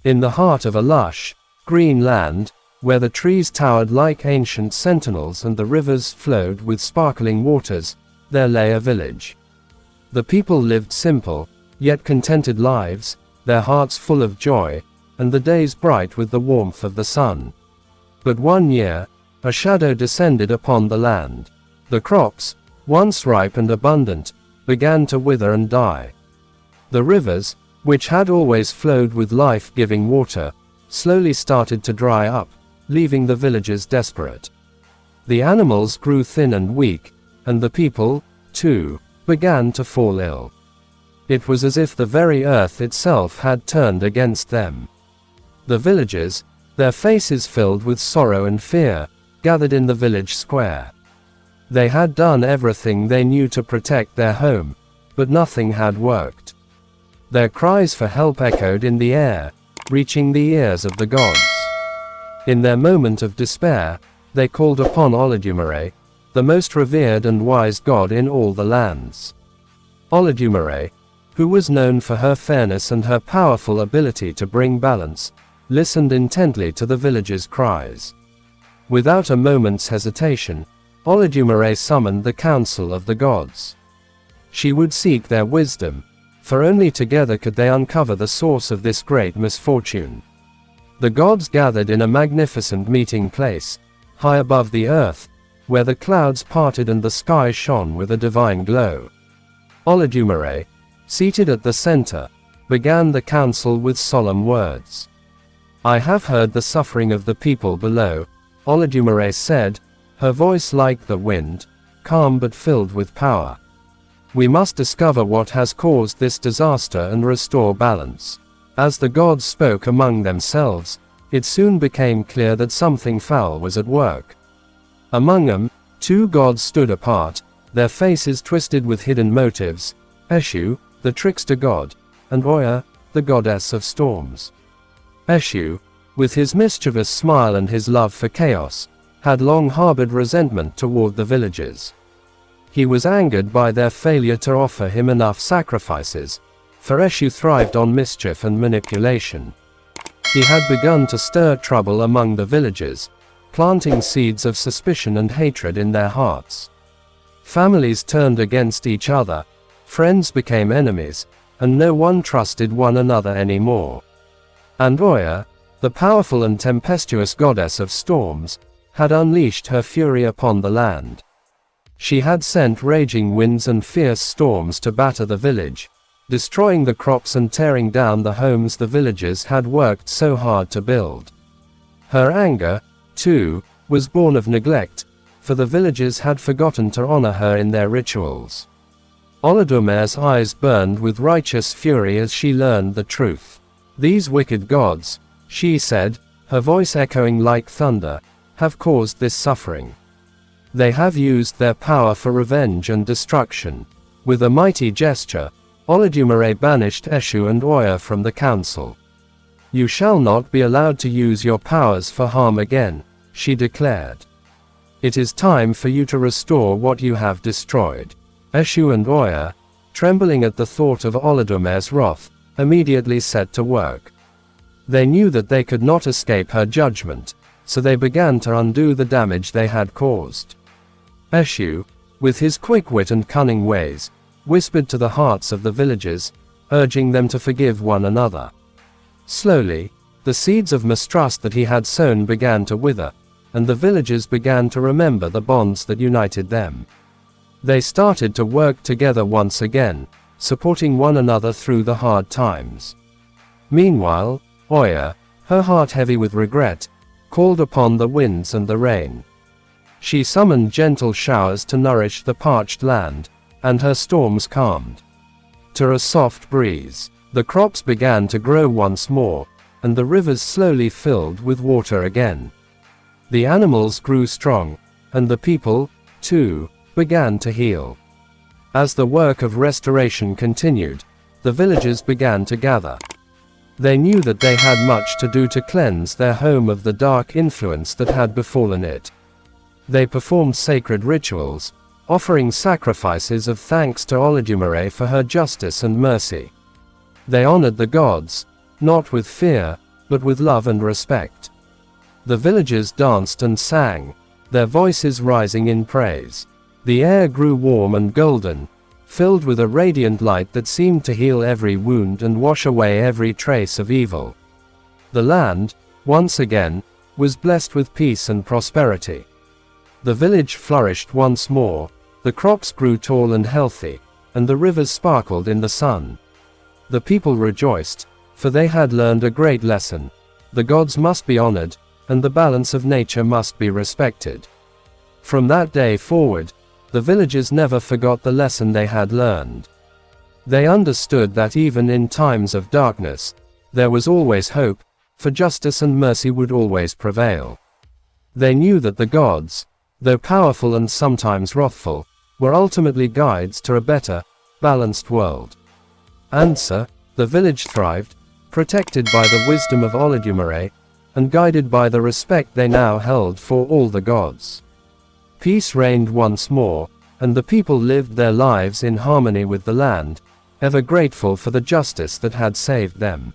In the heart of a lush, green land, where the trees towered like ancient sentinels and the rivers flowed with sparkling waters, there lay a village. The people lived simple, yet contented lives, their hearts full of joy, and the days bright with the warmth of the sun. But one year, a shadow descended upon the land. The crops, once ripe and abundant, began to wither and die. The rivers, which had always flowed with life-giving water, slowly started to dry up, leaving the villagers desperate. The animals grew thin and weak, and the people, too, began to fall ill. It was as if the very earth itself had turned against them. The villagers, their faces filled with sorrow and fear, gathered in the village square. They had done everything they knew to protect their home, but nothing had worked. Their cries for help echoed in the air, reaching the ears of the gods. In their moment of despair, they called upon Olodumare, the most revered and wise god in all the lands. Olodumare, who was known for her fairness and her powerful ability to bring balance, listened intently to the villagers' cries. Without a moment's hesitation, Olodumare summoned the council of the gods. She would seek their wisdom, for only together could they uncover the source of this great misfortune. The gods gathered in a magnificent meeting place, high above the earth, where the clouds parted and the sky shone with a divine glow. Olodumare, seated at the center, began the council with solemn words. "I have heard the suffering of the people below," Olodumare said, her voice like the wind, calm but filled with power. "We must discover what has caused this disaster and restore balance." As the gods spoke among themselves, it soon became clear that something foul was at work. Among them, two gods stood apart, their faces twisted with hidden motives: Eshu, the trickster god, and Oya, the goddess of storms. Eshu, with his mischievous smile and his love for chaos, had long harbored resentment toward the villagers. He was angered by their failure to offer him enough sacrifices, for Eshu thrived on mischief and manipulation. He had begun to stir trouble among the villagers, planting seeds of suspicion and hatred in their hearts. Families turned against each other, friends became enemies, and no one trusted one another anymore. And Oya, the powerful and tempestuous goddess of storms, had unleashed her fury upon the land. She had sent raging winds and fierce storms to batter the village, destroying the crops and tearing down the homes the villagers had worked so hard to build. Her anger, too, was born of neglect, for the villagers had forgotten to honor her in their rituals. Olodumare's eyes burned with righteous fury as she learned the truth. "These wicked gods," she said, her voice echoing like thunder, "have caused this suffering. They have used their power for revenge and destruction." With a mighty gesture, Olodumare banished Eshu and Oya from the council. "You shall not be allowed to use your powers for harm again," she declared. "It is time for you to restore what you have destroyed." Eshu and Oya, trembling at the thought of Olodumare's wrath, immediately set to work. They knew that they could not escape her judgment, so they began to undo the damage they had caused. Eshu, with his quick wit and cunning ways, whispered to the hearts of the villagers, urging them to forgive one another. Slowly, the seeds of mistrust that he had sown began to wither, and the villagers began to remember the bonds that united them. They started to work together once again, supporting one another through the hard times. Meanwhile, Oya, her heart heavy with regret, called upon the winds and the rain. She summoned gentle showers to nourish the parched land, and her storms calmed to a soft breeze. The crops began to grow once more, and the rivers slowly filled with water again. The animals grew strong, and the people, too, began to heal. As the work of restoration continued, the villagers began to gather. They knew that they had much to do to cleanse their home of the dark influence that had befallen it. They performed sacred rituals, offering sacrifices of thanks to Olodumare for her justice and mercy. They honored the gods, not with fear, but with love and respect. The villagers danced and sang, their voices rising in praise. The air grew warm and golden, filled with a radiant light that seemed to heal every wound and wash away every trace of evil. The land, once again, was blessed with peace and prosperity. The village flourished once more, the crops grew tall and healthy, and the rivers sparkled in the sun. The people rejoiced, for they had learned a great lesson. The gods must be honored, and the balance of nature must be respected. From that day forward, the villagers never forgot the lesson they had learned. They understood that even in times of darkness, there was always hope, for justice and mercy would always prevail. They knew that the gods, though powerful and sometimes wrathful, were ultimately guides to a better, balanced world. Answer, the village thrived, protected by the wisdom of Olodumare, and guided by the respect they now held for all the gods. Peace reigned once more, and the people lived their lives in harmony with the land, ever grateful for the justice that had saved them.